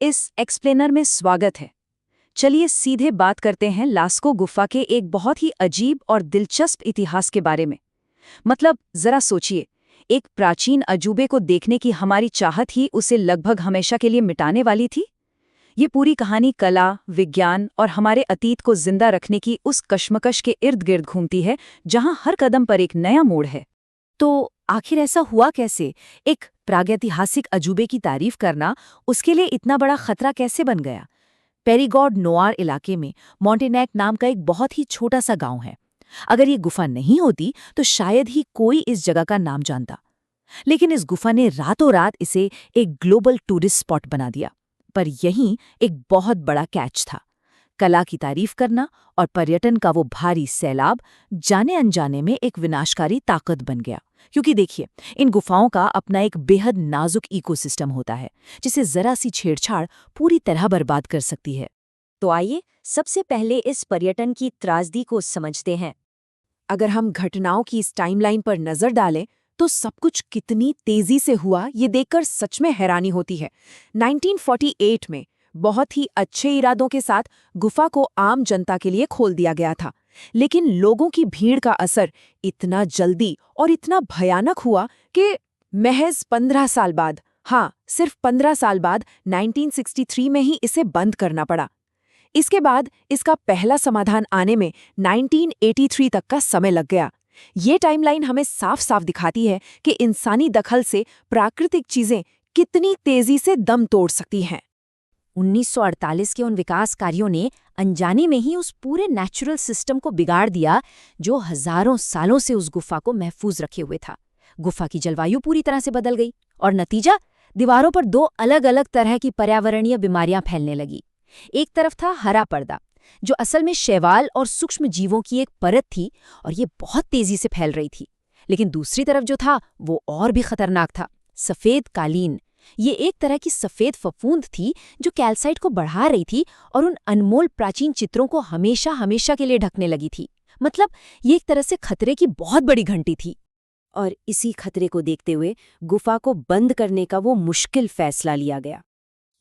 इस एक्सप्लेनर में स्वागत है। चलिए सीधे बात करते हैं लास्को गुफा के एक बहुत ही अजीब और दिलचस्प इतिहास के बारे में। मतलब जरा सोचिए, एक प्राचीन अजूबे को देखने की हमारी चाहत ही उसे लगभग हमेशा के लिए मिटाने वाली थी। ये पूरी कहानी कला, विज्ञान और हमारे अतीत को जिंदा रखने की उस कश्मकश के इर्द गिर्द घूमती है जहां हर कदम पर एक नया मोड़ है। तो आखिर ऐसा हुआ कैसे? एक प्रागैतिहासिक अजूबे की तारीफ करना उसके लिए इतना बड़ा खतरा कैसे बन गया? पेरिगॉड नोआर इलाके में मॉन्टेनेक नाम का एक बहुत ही छोटा सा गांव है। अगर ये गुफा नहीं होती तो शायद ही कोई इस जगह का नाम जानता। लेकिन इस गुफा ने रातों रात इसे एक ग्लोबल टूरिस्ट स्पॉट बना दिया। पर यहीं एक बहुत बड़ा कैच था। कला की तारीफ करना और पर्यटन का वो भारी सैलाब जाने अनजाने में एक विनाशकारी ताकत बन गया। क्योंकि देखिए, इन गुफाओं का अपना एक बेहद नाजुक इकोसिस्टम होता है जिसे जरा सी छेड़छाड़ पूरी तरह बर्बाद कर सकती है। तो आइए सबसे पहले इस पर्यटन की त्रासदी को समझते हैं। अगर हम घटनाओं की इस टाइमलाइन पर नजर डालें तो सब कुछ कितनी तेजी से हुआ ये देखकर सच में हैरानी होती है। 1948 में बहुत ही अच्छे इरादों के साथ गुफा को आम जनता के लिए खोल दिया गया था, लेकिन लोगों की भीड़ का असर इतना जल्दी और इतना भयानक हुआ कि महज 15 साल बाद, हाँ सिर्फ 15 साल बाद 1963 में ही इसे बंद करना पड़ा। इसके बाद इसका पहला समाधान आने में 1983 तक का समय लग गया। ये टाइमलाइन हमें साफ साफ दिखाती है कि इंसानी दखल से प्राकृतिक चीजें कितनी तेजी से दम तोड़ सकती हैं। 1948 के उन विकास कार्यों ने अनजाने में ही उस पूरे नेचुरल सिस्टम को बिगाड़ दिया जो हजारों सालों से उस गुफा को महफूज रखे हुए था। गुफा की जलवायु पूरी तरह से बदल गई और नतीजा, दीवारों पर दो अलग अलग तरह की पर्यावरणीय बीमारियां फैलने लगी। एक तरफ था हरा पर्दा, जो असल में शैवाल और सूक्ष्म जीवों की एक परत थी और ये बहुत तेजी से फैल रही थी। लेकिन दूसरी तरफ जो था वो और भी खतरनाक था, सफेद कालीन। ये एक तरह की सफेद फफूंद थी जो कैल्साइट को बढ़ा रही थी और उन अनमोल प्राचीन चित्रों को हमेशा हमेशा के लिए ढकने लगी थी। मतलब ये एक तरह से खतरे की बहुत बड़ी घंटी थी। और इसी खतरे को देखते हुए गुफा को बंद करने का वो मुश्किल फैसला लिया गया।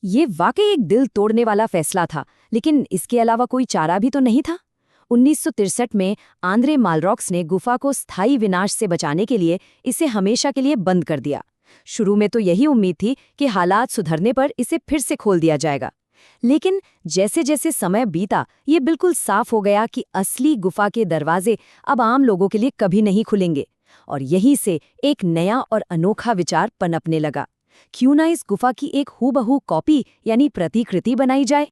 ये वाकई एक दिल तोड़ने वाला फैसला था, लेकिन इसके अलावा कोई चारा भी तो नहीं था। 1963 में आंद्रे मालरॉक्स ने गुफा को स्थायी विनाश से बचाने के लिए इसे हमेशा के लिए बंद कर दिया। शुरू में तो यही उम्मीद थी कि हालात सुधरने पर इसे फिर से खोल दिया जाएगा। लेकिन जैसे जैसे समय बीता, ये बिल्कुल साफ हो गया कि असली गुफा के दरवाजे अब आम लोगों के लिए कभी नहीं खुलेंगे। और यहीं से एक नया और अनोखा विचार पनपने लगा। क्यों ना इस गुफा की एक हूबहू कॉपी यानी प्रतिकृति बनाई जाए?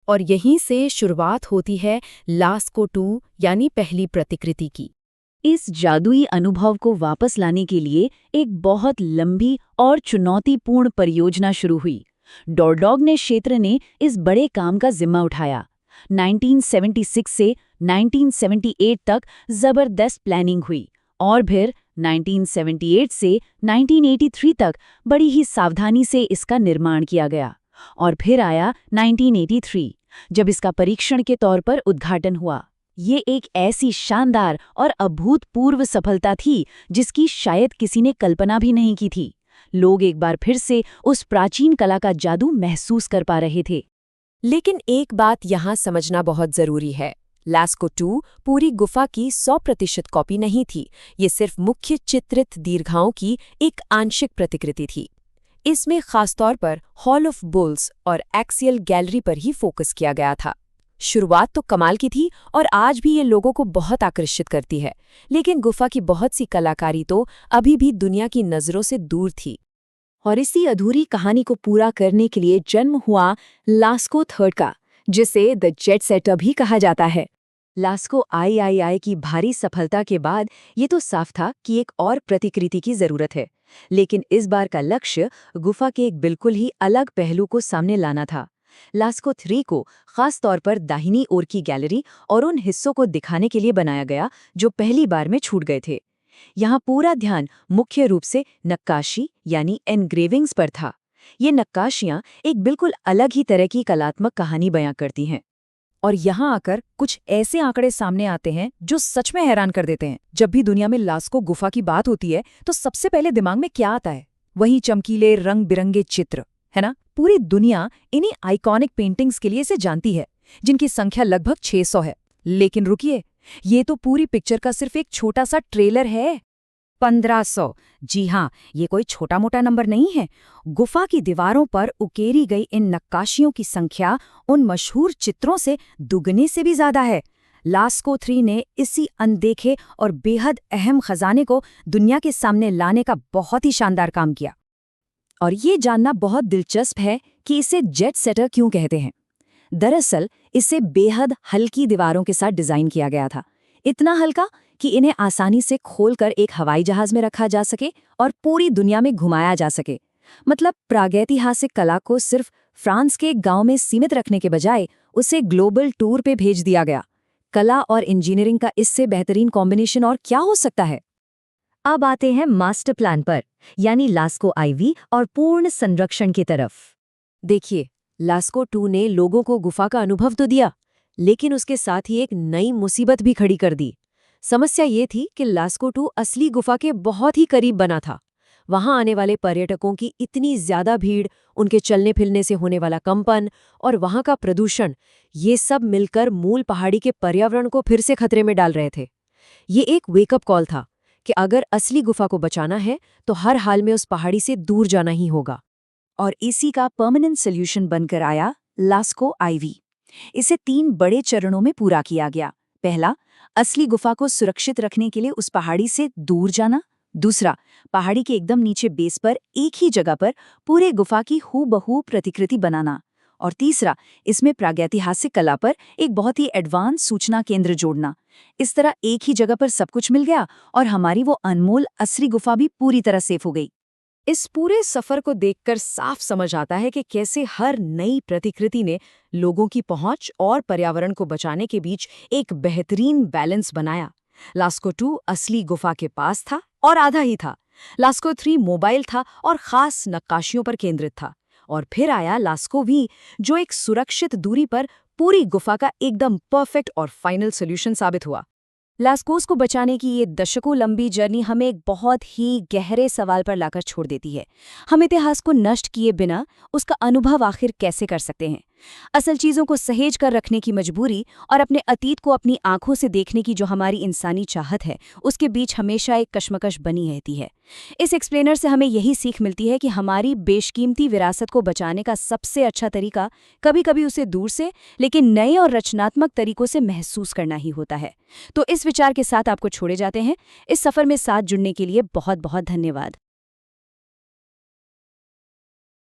और यहीं से शुरुआत होती है लास्को 2 यानी पहली प्रतिकृति की। इस जादुई अनुभव को वापस लाने के लिए एक बहुत लंबी और चुनौतीपूर्ण परियोजना शुरू हुई। डॉरडॉग ने क्षेत्र ने इस बड़े काम का जिम्मा उठाया। 1976 से 1978 तक जबरदस्त प्लानिंग हुई और फिर 1978 से 1983 तक बड़ी ही सावधानी से इसका निर्माण किया गया। और फिर आया 1983, जब इसका परीक्षण के तौर पर उद्घाटन हुआ। ये एक ऐसी शानदार और अभूतपूर्व सफलता थी जिसकी शायद किसी ने कल्पना भी नहीं की थी। लोग एक बार फिर से उस प्राचीन कला का जादू महसूस कर पा रहे थे। लेकिन एक बात यहाँ समझना बहुत जरूरी है, लास्को 2 पूरी गुफा की 100% कॉपी नहीं थी। ये सिर्फ मुख्य चित्रित दीर्घाओं की एक आंशिक प्रतिकृति थी। इसमें खासतौर पर हॉल ऑफ बुल्स और एक्सियल गैलरी पर ही फोकस किया गया था। शुरुआत तो कमाल की थी और आज भी ये लोगों को बहुत आकर्षित करती है, लेकिन गुफा की बहुत सी कलाकारी तो अभी भी दुनिया की नज़रों से दूर थी। और इसी अधूरी कहानी को पूरा करने के लिए जन्म हुआ लास्को 3 का, जिसे द जेट सेटर भी कहा जाता है। लास्को आई की भारी सफलता के बाद ये तो साफ था कि एक और प्रतिकृति की जरूरत है। लेकिन इस बार का लक्ष्य गुफा के एक बिल्कुल ही अलग पहलू को सामने लाना था। लास्को 3 को खास तौर पर दाहिनी ओर की गैलरी और उन हिस्सों को दिखाने के लिए बनाया गया जो पहली बार में छूट गए थे। यहाँ पूरा ध्यान मुख्य रूप से नक्काशी यानी एनग्रेविंग्स पर था। ये नक्काशियाँ एक बिल्कुल अलग ही तरह की कलात्मक कहानी बयां करती हैं। और यहाँ आकर कुछ ऐसे आंकड़े सामने आते हैं जो सच में हैरान कर देते हैं। जब भी दुनिया में लास्को गुफा की बात होती है तो सबसे पहले दिमाग में क्या आता है? वही चमकीले रंग बिरंगे चित्र, है ना? पूरी दुनिया इन्हीं आइकॉनिक पेंटिंग्स के लिए इसे जानती है, जिनकी संख्या लगभग 600 है। लेकिन रुकिए, ये तो पूरी पिक्चर का सिर्फ एक छोटा सा ट्रेलर है। 1500, जी हाँ, ये कोई छोटा मोटा नंबर नहीं है। गुफा की दीवारों पर उकेरी गई इन नक्काशियों की संख्या उन मशहूर चित्रों से दुगने से भी ज्यादा है। लास्को 3 ने इसी अनदेखे और बेहद अहम खजाने को दुनिया के सामने लाने का बहुत ही शानदार काम किया। और ये जानना बहुत दिलचस्प है कि इसे जेट सेटर क्यों कहते हैं। दरअसल इसे बेहद हल्की दीवारों के साथ डिजाइन किया गया था, इतना हल्का कि इन्हें आसानी से खोलकर एक हवाई जहाज में रखा जा सके और पूरी दुनिया में घुमाया जा सके। मतलब प्रागैतिहासिक कला को सिर्फ फ्रांस के एक गांव में सीमित रखने के बजाय उसे ग्लोबल टूर पे भेज दिया गया। कला और इंजीनियरिंग का इससे बेहतरीन कॉम्बिनेशन और क्या हो सकता है। अब आते हैं मास्टर प्लान पर, यानी लास्को आईवी और पूर्ण संरक्षण की तरफ। देखिए, लास्को 2 ने लोगों को गुफा का अनुभव तो दिया, लेकिन उसके साथ ही एक नई मुसीबत भी खड़ी कर दी। समस्या ये थी कि लास्को 2 असली गुफा के बहुत ही करीब बना था। वहां आने वाले पर्यटकों की इतनी ज्यादा भीड़, उनके चलने फिरने से होने वाला कंपन और वहां का प्रदूषण, ये सब मिलकर मूल पहाड़ी के पर्यावरण को फिर से खतरे में डाल रहे थे। ये एक वेकअप कॉल था कि अगर असली गुफा को बचाना है तो हर हाल में उस पहाड़ी से दूर जाना ही होगा। और इसी का परमानेंट सोल्यूशन बनकर आया लास्को आईवी। इसे 3 बड़े चरणों में पूरा किया गया। पहला, असली गुफा को सुरक्षित रखने के लिए उस पहाड़ी से दूर जाना। दूसरा, पहाड़ी के एकदम नीचे बेस पर एक ही जगह पर पूरे गुफा की हूबहू प्रतिकृति बनाना। और तीसरा, इसमें प्रागैतिहासिक कला पर एक बहुत ही एडवांस सूचना केंद्र जोड़ना। इस तरह एक ही जगह पर सब कुछ मिल गया और हमारी वो अनमोल असली गुफा भी पूरी तरह सेफ हो गई। इस पूरे सफर को देखकर साफ समझ आता है कि कैसे हर नई प्रतिकृति ने लोगों की पहुंच और पर्यावरण को बचाने के बीच एक बेहतरीन बैलेंस बनाया। लास्को 2 असली गुफा के पास था और आधा ही था। लास्को 3 मोबाइल था और खास नक्काशियों पर केंद्रित था। और फिर आया लास्को वी, जो एक सुरक्षित दूरी पर पूरी गुफा का एकदम परफेक्ट और फाइनल सॉल्यूशन साबित हुआ। लास्कोस को बचाने की ये दशकों लंबी जर्नी हमें एक बहुत ही गहरे सवाल पर लाकर छोड़ देती है। हम इतिहास को नष्ट किए बिना उसका अनुभव आखिर कैसे कर सकते हैं? असल चीज़ों को सहेज कर रखने की मजबूरी और अपने अतीत को अपनी आंखों से देखने की जो हमारी इंसानी चाहत है, उसके बीच हमेशा एक कश्मकश बनी रहती है। इस एक्सप्लेनर से हमें यही सीख मिलती है कि हमारी बेशकीमती विरासत को बचाने का सबसे अच्छा तरीका कभी-कभी उसे दूर से लेकिन नए और रचनात्मक तरीकों से महसूस करना ही होता है। तो इस विचार के साथ आपको छोड़े जाते हैं। इस सफर में साथ जुड़ने के लिए बहुत बहुत धन्यवाद।